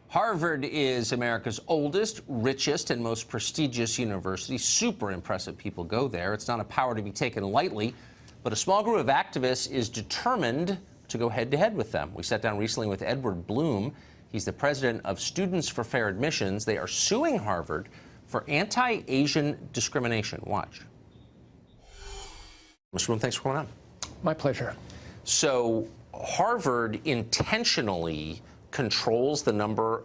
Harvard is America's oldest, richest, and most prestigious university. Super impressive people go there. It's not a power to be taken lightly, but a small group of activists is determined to go head-to-head with them. We sat down recently with Edward Bloom. He's the president of Students for Fair Admissions. They are suing Harvard for anti-Asian discrimination. Watch. Mr. Bloom, thanks for coming on. My pleasure. So Harvard intentionally controls the number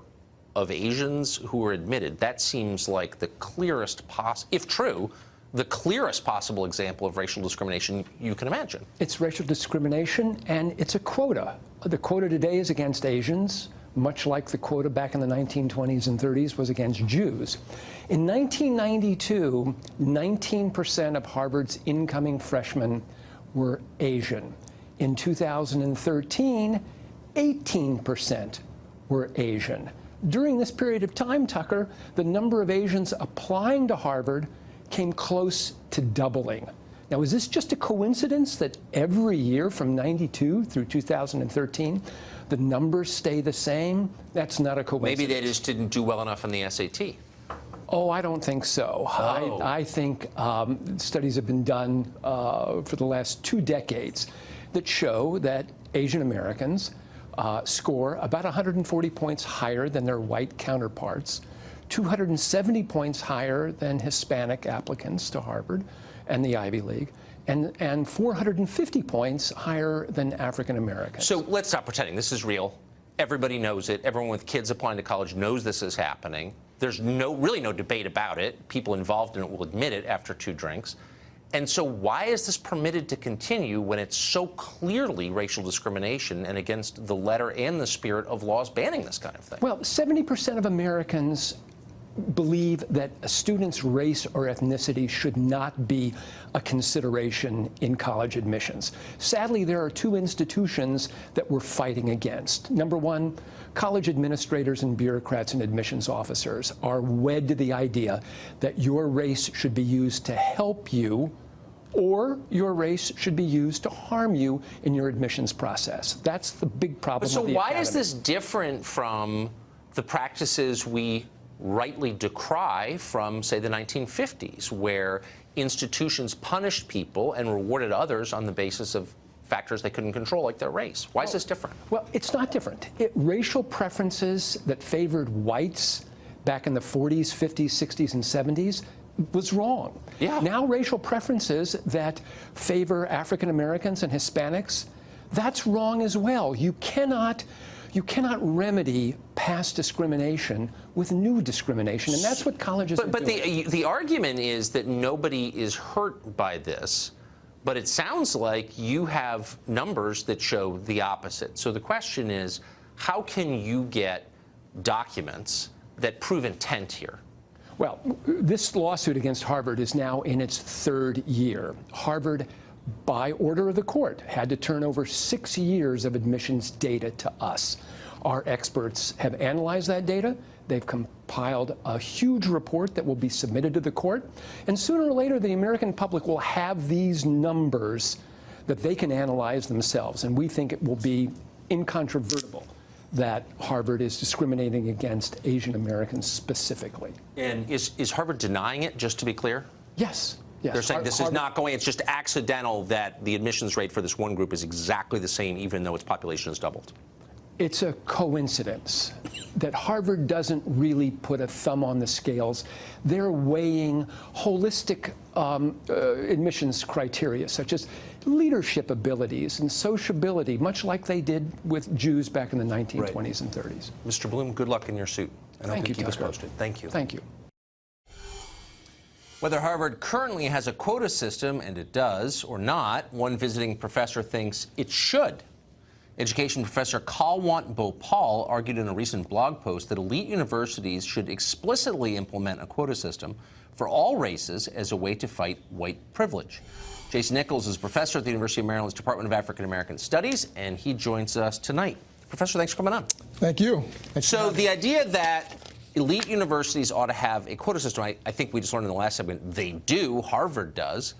of Asians who are admitted. That seems like the clearest if true, the clearest possible example of racial discrimination you can imagine. It's racial discrimination, and it's a quota. The quota today is against Asians, much like the quota back in the 1920s and 30s was against Jews. In 1992, 19% of Harvard's incoming freshmen were Asian. In 2013, 18% were Asian. During this period of time, Tucker, the number of Asians applying to Harvard came close to doubling. Now, is this just a coincidence that every year from 92 through 2013, the numbers stay the same? That's not a coincidence. Maybe they just didn't do well enough on the SAT. Oh, I don't think so. Oh. I think studies have been done for the last 2 decades that show that Asian Americans score about 140 points higher than their white counterparts, 270 points higher than Hispanic applicants to Harvard and the Ivy League, and 450 points higher than African Americans. So let's stop pretending this is real. Everybody knows it. Everyone with kids applying to college knows this is happening. There's really no debate about it. People involved in it will admit it after 2 drinks. And so why is this permitted to continue when it's so clearly racial discrimination and against the letter and the spirit of laws banning this kind of thing? Well, 70% of Americans believe that a student's race or ethnicity should not be a consideration in college admissions. Sadly, there are 2 institutions that we're fighting against. Number one, college administrators and bureaucrats and admissions officers are wed to the idea that your race should be used to help you, or your race should be used to harm you in your admissions process. That's the big problem with the academy. So why is this different from the practices we rightly decry from, say, the 1950s, where institutions punished people and rewarded others on the basis of factors they couldn't control, like their race? Why is this different? Well, it's not different. Racial preferences that favored whites back in the 40s, 50s, 60s, and 70s was wrong. Yeah. Now racial preferences that favor African Americans and Hispanics, that's wrong as well. You cannot remedy past discrimination with new discrimination, and that's what colleges are doing. But the argument is that nobody is hurt by this, but it sounds like you have numbers that show the opposite. So the question is, how can you get documents that prove intent here? Well, this lawsuit against Harvard is now in its 3rd year. Harvard, by order of the court, had to turn over 6 years of admissions data to us. Our experts have analyzed that data. They've compiled a huge report that will be submitted to the court. And sooner or later, the American public will have these numbers that they can analyze themselves. And we think it will be incontrovertible that Harvard is discriminating against Asian Americans specifically. And is Harvard denying it, just to be clear? Yes. Yes. They're saying this is not going, it's just accidental that the admissions rate for this one group is exactly the same, even though its population has doubled. It's a coincidence that Harvard doesn't really put a thumb on the scales. They're weighing holistic admissions criteria, such as leadership abilities and sociability, much like they did with Jews back in the 1920s and 30s. Mr. Bloom, good luck in your suit. And I hope you keep us posted. Thank you. Thank you. Whether Harvard currently has a quota system, and it does, or not, one visiting professor thinks it should. Education professor Kalwant Bhopal argued in a recent blog post that elite universities should explicitly implement a quota system for all races as a way to fight white privilege. Jason Nichols is professor at the University of Maryland's Department of African American Studies, and he joins us tonight. Professor, thanks for coming on. Thank you. So the idea that elite universities ought to have a quota system, I think we just learned in the last segment, they do, Harvard does,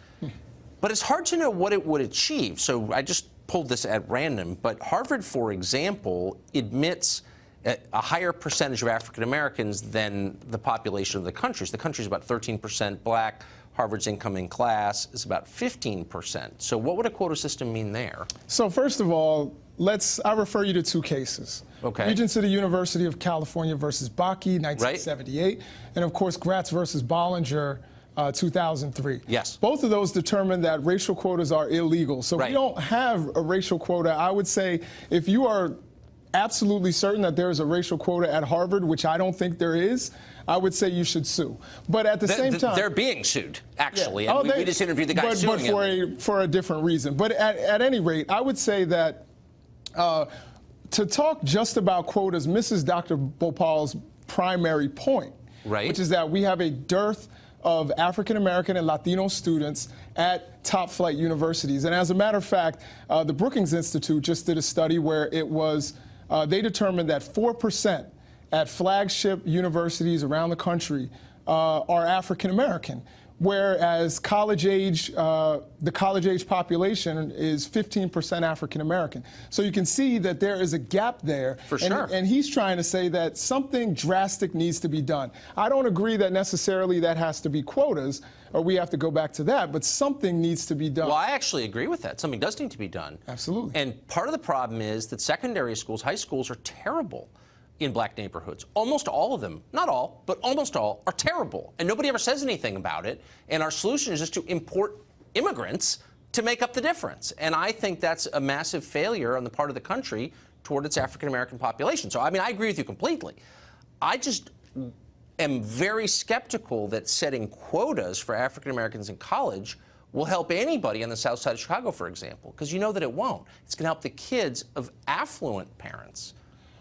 but it's hard to know what it would achieve. So I just pulled this at random, but Harvard, for example, admits a higher percentage of African Americans than the population of the country. So the country is about 13% black. Harvard's incoming class is about 15%. So what would a quota system mean there? So first of all, I refer you to two cases. Okay. Regents of the University of California versus Bakke, 1978, and of course Gratz versus Bollinger, 2003. Yes. Both of those determined that racial quotas are illegal. So we don't have a racial quota. I would say if you are absolutely certain that there is a racial quota at Harvard, which I don't think there is, I would say you should sue. But at the same time, they're being sued, actually. Yeah. And we just interviewed the guy suing them. But for a different reason. But at any rate, I would say that to talk just about quotas misses Dr. Bhopal's primary point, which is that we have a dearth of African American and Latino students at top flight universities. And as a matter of fact, the Brookings Institute just did a study where it was, they determined that 4% at flagship universities around the country are African American, whereas the college age population is 15% African American. So you can see that there is a gap there. For sure. And he's trying to say that something drastic needs to be done. I don't agree that necessarily that has to be quotas, or we have to go back to that, but something needs to be done. Well, I actually agree with that. Something does need to be done. Absolutely. And part of the problem is that secondary schools, high schools, are terrible in black neighborhoods. Almost all of them, not all, but almost all, are terrible. And nobody ever says anything about it. And our solution is just to import immigrants to make up the difference. And I think that's a massive failure on the part of the country toward its African-American population. So, I mean, I agree with you completely. I just am very skeptical that setting quotas for African-Americans in college will help anybody on the south side of Chicago, for example, because you know that it won't. It's going to help the kids of affluent parents.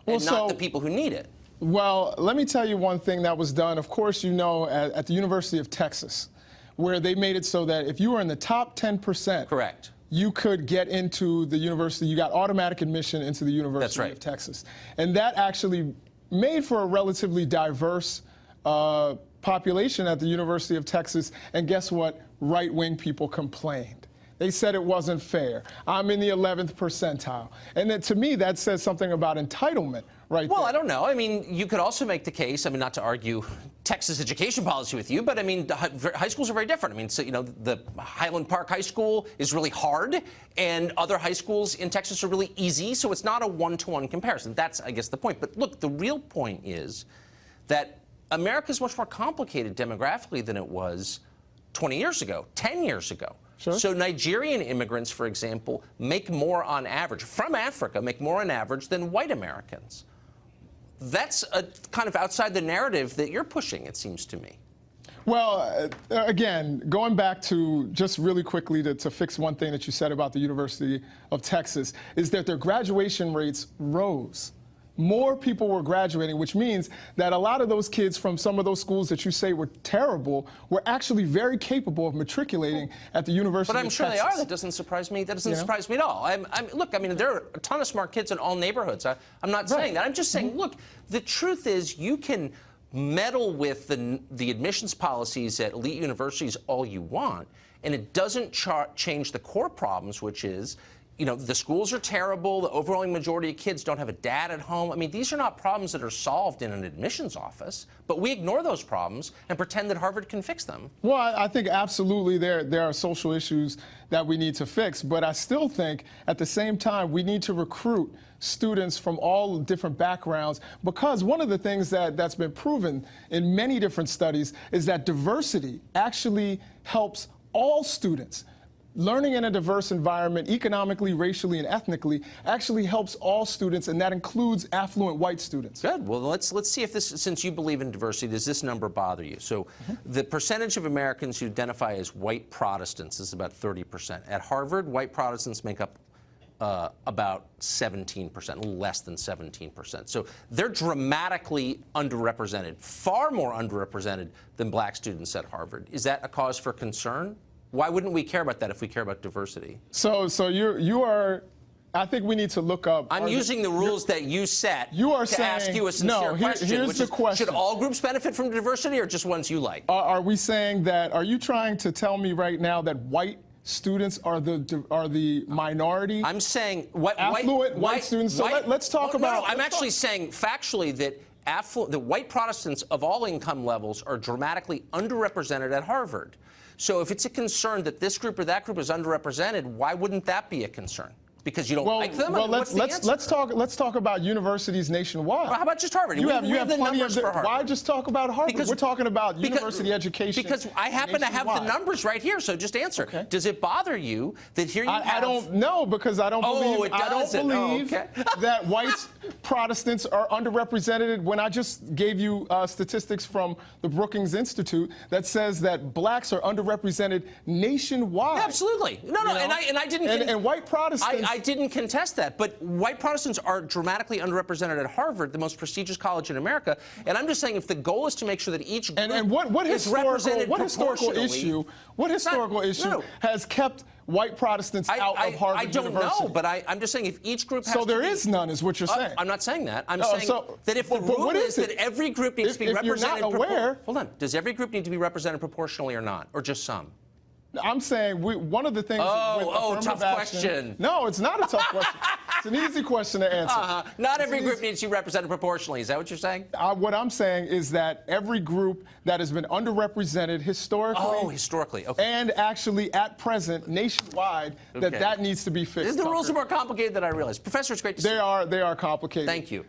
And not the people who need it. Well, let me tell you one thing that was done. Of course, you know, at the University of Texas, where they made it so that if you were in the top 10%, correct, you could get into the university. You got automatic admission into the University of Texas. And that actually made for a relatively diverse population at the University of Texas. And guess what? Right-wing people complained. They said it wasn't fair. I'm in the 11th percentile. And then, to me, that says something about entitlement right there. Well, I don't know. I mean, you could also make the case, I mean, not to argue Texas education policy with you, but I mean, high schools are very different. I mean, so, you know, the Highland Park High School is really hard, and other high schools in Texas are really easy, so it's not a one-to-one comparison. That's, I guess, the point. But look, the real point is that America is much more complicated demographically than it was 20 years ago, 10 years ago. Sure. So Nigerian immigrants, for example, make more on average, from Africa, make more on average than white Americans. That's a kind of outside the narrative that you're pushing, it seems to me. Well, again, going back to just really quickly to fix one thing that you said about the University of Texas, is that their graduation rates rose. More people were graduating, which means that a lot of those kids from some of those schools that you say were terrible were actually very capable of matriculating at the University of Texas. But I'm sure they are. That doesn't surprise me. That doesn't surprise me at all. Look, I mean, there are a ton of smart kids in all neighborhoods. I'm not saying that. I'm just saying, look, the truth is you can meddle with the admissions policies at elite universities all you want, and it doesn't change the core problems, which is, you know, the schools are terrible, the overwhelming majority of kids don't have a dad at home. I mean, these are not problems that are solved in an admissions office, but we ignore those problems and pretend that Harvard can fix them. Well, I think absolutely there are social issues that we need to fix, but I still think at the same time we need to recruit students from all different backgrounds, because one of the things that's been proven in many different studies is that diversity actually helps all students. Learning in a diverse environment, economically, racially, and ethnically, actually helps all students, and that includes affluent white students. Good. Well, let's see if this, since you believe in diversity, does this number bother you? So the percentage of Americans who identify as white Protestants is about 30%. At Harvard, white Protestants make up about 17%, a little less than 17%. So they're dramatically underrepresented, far more underrepresented than black students at Harvard. Is that a cause for concern? Why wouldn't we care about that if we care about diversity? So you are, I think we need to look up. I'm using the rules that you set to ask you a sincere question. Here's the question. Should all groups benefit from diversity or just ones you like? Are we saying that, are you trying to tell me right now that white students are the minority. I'm saying affluent white students. So let's talk about. No, I'm actually saying factually that the white Protestants of all income levels are dramatically underrepresented at Harvard. So if it's a concern that this group or that group is underrepresented, why wouldn't that be a concern? Because you don't like them? Well, let's talk about universities nationwide. Well, how about just Harvard? You have the plenty numbers for Harvard. Why just talk about Harvard? We're talking about university education. Because I happen to have the numbers right here, so just answer. Okay. Does it bother you that here you have? I don't know, because I don't believe that white Protestants are underrepresented. When I just gave you statistics from the Brookings Institute that says that blacks are underrepresented nationwide. Absolutely. No, and I didn't. And white Protestants. I didn't contest that, but white Protestants are dramatically underrepresented at Harvard, the most prestigious college in America. And I'm just saying, if the goal is to make sure that each group is represented proportionally, what historical issue has kept white Protestants out of Harvard University? I don't know, but I'm just saying, if each group has there is none, is what you're saying. I'm not saying that. I'm saying that if the rule is that every group needs to be represented. If you're not aware, hold on. Does every group need to be represented proportionally or not, or just some? I'm saying one of the things. Tough question. No, it's not a tough question. It's an easy question to answer. Not every group needs to be represented proportionally. Is that what you're saying? What I'm saying is that every group that has been underrepresented historically, okay. And actually at present nationwide, that needs to be fixed. The rules are more complicated than I realized. Professor, it's great to see you. They are complicated. Thank you.